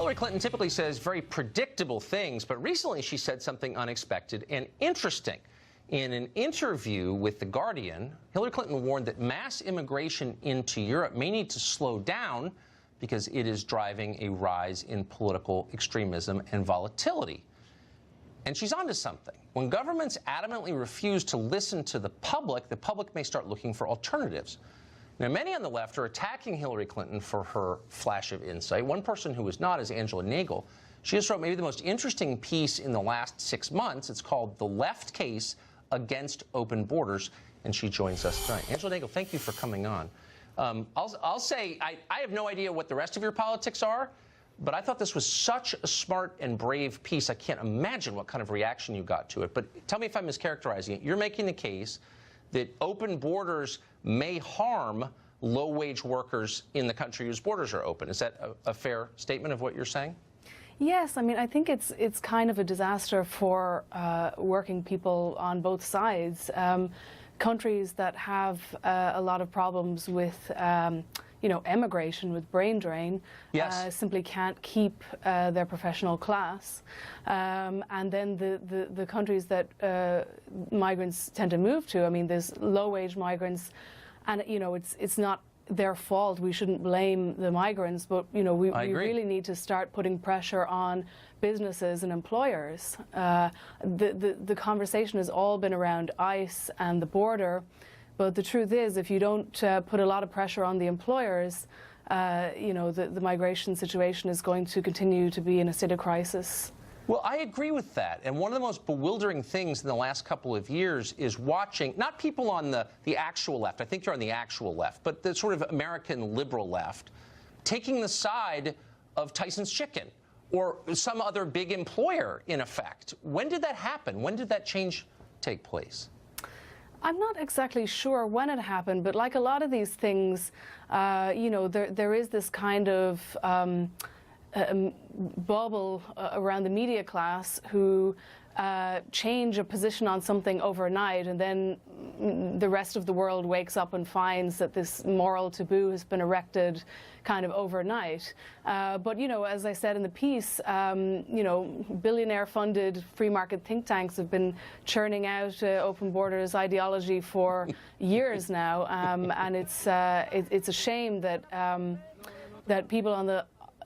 Hillary Clinton typically says very predictable things, but recently she said something unexpected and interesting. In an interview with The Guardian, Hillary Clinton warned that mass immigration into Europe may need to slow down because it is driving a rise in political extremism and volatility. And she's onto something. When governments adamantly refuse to listen to the public may start looking for alternatives. Now, many on the left are attacking Hillary Clinton for her flash of insight. One person who is not is Angela Nagel. She just wrote maybe the most interesting piece in the last 6 months. It's called The Left Case Against Open Borders, and she joins us tonight. Angela Nagel, thank you for coming on. I'll say I have no idea what the rest of your politics are, but I thought this was such a smart and brave piece. I can't imagine what kind of reaction you got to it. But tell me if I'm mischaracterizing it. You're making the case that open borders may harm low-wage workers in the country whose borders are open. Is that a fair statement of what you're saying? Yes, I mean, I think it's kind of a disaster for working people on both sides. Countries that have a lot of problems with emigration, with brain drain, yes, simply can't keep their professional class. And then the countries that migrants tend to move to, I mean, there's low-wage migrants, and, it's not their fault. We shouldn't blame the migrants, but, we really need to start putting pressure on businesses and employers. The conversation has all been around ICE and the border. But the truth is, if you don't put a lot of pressure on the employers, the migration situation is going to continue to be in a state of crisis. Well, I agree with that. And one of the most bewildering things in the last couple of years is watching, not people on the actual left, I think you're on the actual left, but the sort of American liberal left, taking the side of Tyson's Chicken or some other big employer, in effect. When did that happen? When did that change take place? I'm not exactly sure when it happened, but like a lot of these things, there is this kind of bubble around the media class who change a position on something overnight, and then the rest of the world wakes up and finds that this moral taboo has been erected kind of overnight. But, as I said in the piece, billionaire-funded free market think tanks have been churning out open borders ideology for years now, and it's a shame that that people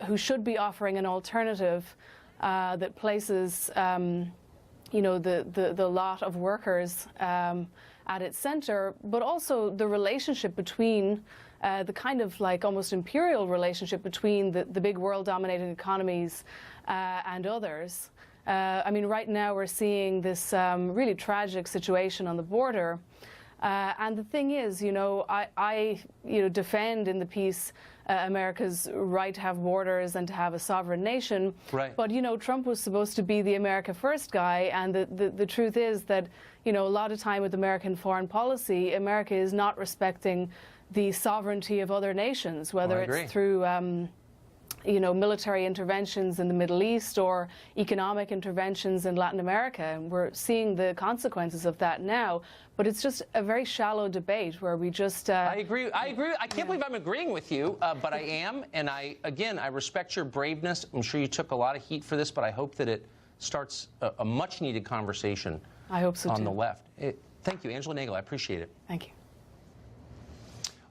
who should be offering an alternative that places the lot of workers at its center, but also the relationship between the kind of like almost imperial relationship between the big world-dominated economies and others. I mean, right now we're seeing this really tragic situation on the border. And the thing is, I defend in the piece America's right to have borders and to have a sovereign nation. Right. But, Trump was supposed to be the America First guy. And the truth is that, a lot of time with American foreign policy, America is not respecting the sovereignty of other nations, whether it's through military interventions in the Middle East or economic interventions in Latin America. And we're seeing the consequences of that now. But it's just a very shallow debate where we just... I agree. I can't believe I'm agreeing with you, but I am. And I respect your braveness. I'm sure you took a lot of heat for this, but I hope that it starts a much-needed conversation I hope so, on too. the left. Thank you, Angela Nagel. I appreciate it. Thank you.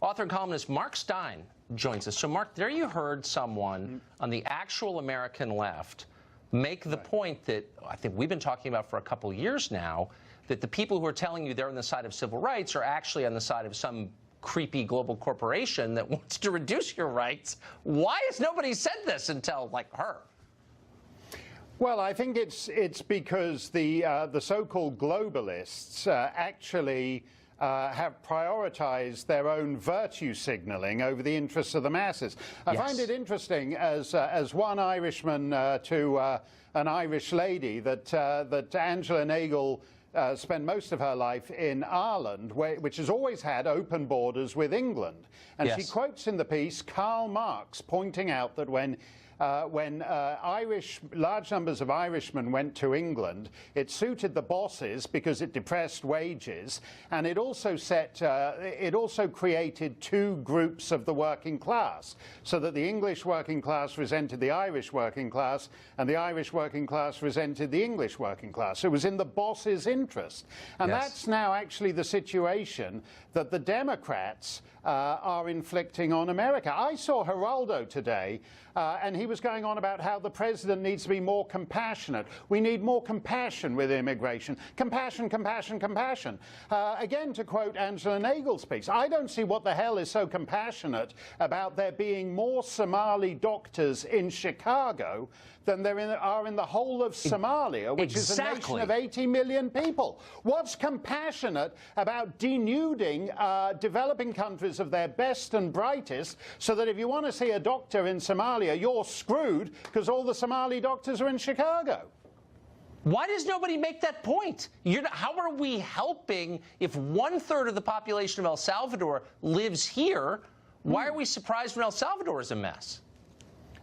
Author and columnist Mark Steyn joins us. So, Mark, there you heard someone on the actual American left make the point that I think we've been talking about for a couple of years now, that the people who are telling you they're on the side of civil rights are actually on the side of some creepy global corporation that wants to reduce your rights. Why has nobody said this until, like, her? Well, I think it's because the so-called globalists actually have prioritized their own virtue signaling over the interests of the masses. I find it interesting, as one Irishman to an Irish lady, that Angela Nagel spent most of her life in Ireland, which has always had open borders with England. And she quotes in the piece Karl Marx pointing out that when when large numbers of Irishmen went to England. It suited the bosses because it depressed wages, and it also created two groups of the working class, so that the English working class resented the Irish working class, and the Irish working class resented the English working class. It was in the boss's interest, and that's now actually the situation that the Democrats are inflicting on America. I saw Geraldo today, and he was going on about how the president needs to be more compassionate. We need more compassion with immigration. Compassion, compassion, compassion. Again, to quote Angela Nagel's piece, I don't see what the hell is so compassionate about there being more Somali doctors in Chicago than there are in the whole of Somalia, which is a nation of 80 million people. What's compassionate about denuding developing countries of their best and brightest, so that if you want to see a doctor in Somalia, you're screwed because all the Somali doctors are in Chicago? Why does nobody make that point? How are we helping if 1/3 of the population of El Salvador lives here? Why are we surprised when El Salvador is a mess?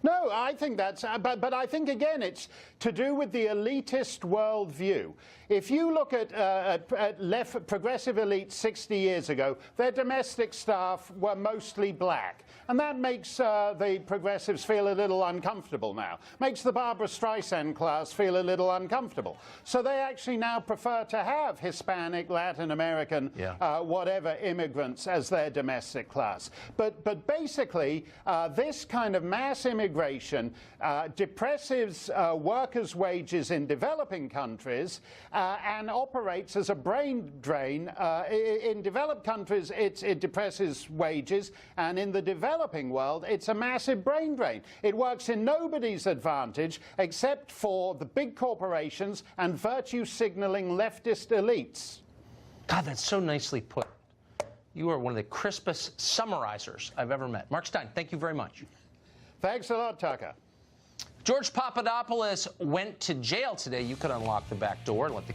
No, I think that's, but I think, again, it's to do with the elitist worldview. If you look at progressive elites 60 years ago, their domestic staff were mostly black. And that makes the progressives feel a little uncomfortable now. Makes the Barbara Streisand class feel a little uncomfortable. So they actually now prefer to have Hispanic, Latin American, whatever immigrants as their domestic class. But basically, this kind of mass immigration depresses workers' wages in developing countries and operates as a brain drain. In developed countries, it depresses wages, and in the developing world, it's a massive brain drain. It works in nobody's advantage except for the big corporations and virtue-signaling leftist elites. God, that's so nicely put. You are one of the crispest summarizers I've ever met. Mark Steyn, thank you very much. Thanks a lot, Tucker. George Papadopoulos went to jail today. You could unlock the back door and let the